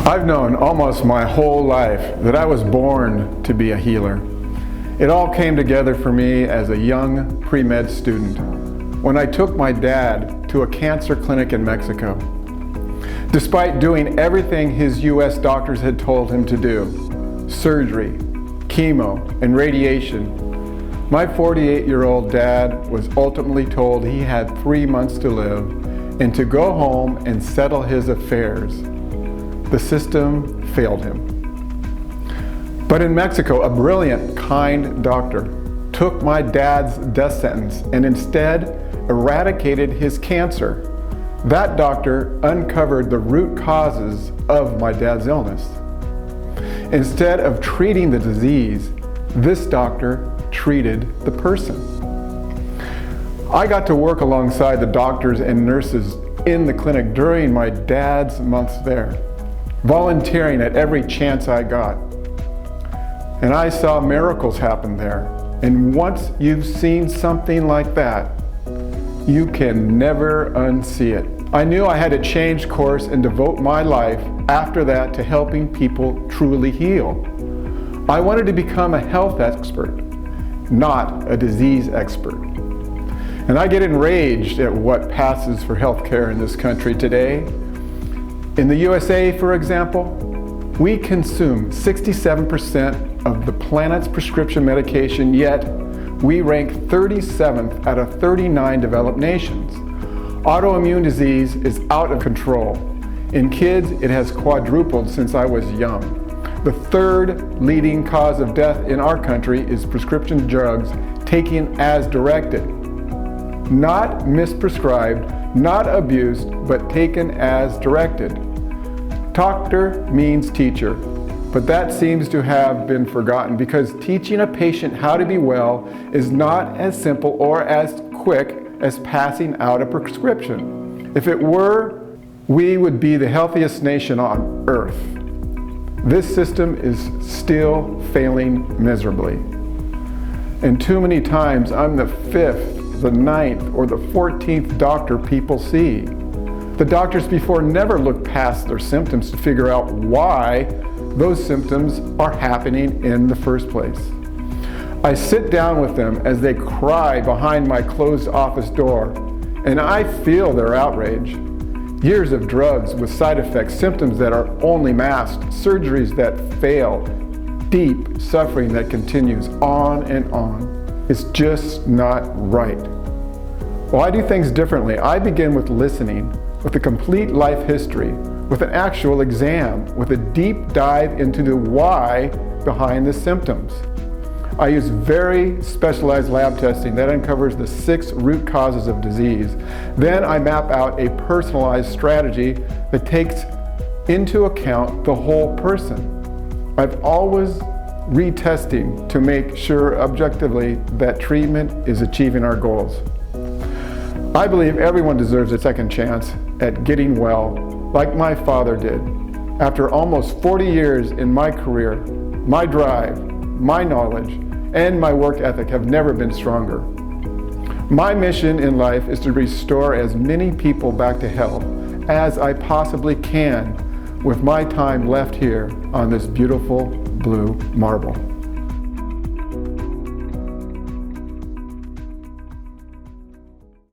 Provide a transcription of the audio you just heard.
I've known almost my whole life that I was born to be a healer. It all came together for me as a young pre-med student when I took my dad to a cancer clinic in Mexico. Despite doing everything his US doctors had told him to do, surgery, chemo, and radiation, my 48-year-old dad was ultimately told he had 3 months to live and to go home and settle his affairs. The system failed him. But in Mexico, a brilliant, kind doctor took my dad's death sentence and instead eradicated his cancer. That doctor uncovered the root causes of my dad's illness. Instead of treating the disease, this doctor treated the person. I got to work alongside the doctors and nurses in the clinic during my dad's months there, volunteering at every chance I got. And I saw miracles happen there. And once you've seen something like that, you can never unsee it. I knew I had to change course and devote my life after that to helping people truly heal. I wanted to become a health expert, not a disease expert. And I get enraged at what passes for healthcare in this country today. In the USA, for example, we consume 67% of the planet's prescription medication, yet we rank 37th out of 39 developed nations. Autoimmune disease is out of control. In kids, it has quadrupled since I was young. The third leading cause of death in our country is prescription drugs taken as directed. Not misprescribed, not abused, but taken as directed. Doctor means teacher, but that seems to have been forgotten because teaching a patient how to be well is not as simple or as quick as passing out a prescription. If it were, we would be the healthiest nation on earth. This system is still failing miserably. And too many times I'm the 5th, the 9th, or the 14th doctor people see. The doctors before never looked past their symptoms to figure out why those symptoms are happening in the first place. I sit down with them as they cry behind my closed office door, and I feel their outrage. Years of drugs with side effects, symptoms that are only masked, surgeries that fail, deep suffering that continues on and on. It's just not right. Well, I do things differently. I begin with listening, with a complete life history, with an actual exam, with a deep dive into the why behind the symptoms. I use very specialized lab testing that uncovers the 6 root causes of disease. Then I map out a personalized strategy that takes into account the whole person. I've always retesting to make sure objectively that treatment is achieving our goals. I believe everyone deserves a second chance at getting well, like my father did. After almost 40 years in my career, my drive, my knowledge, and my work ethic have never been stronger. My mission in life is to restore as many people back to health as I possibly can with my time left here on this beautiful blue marble.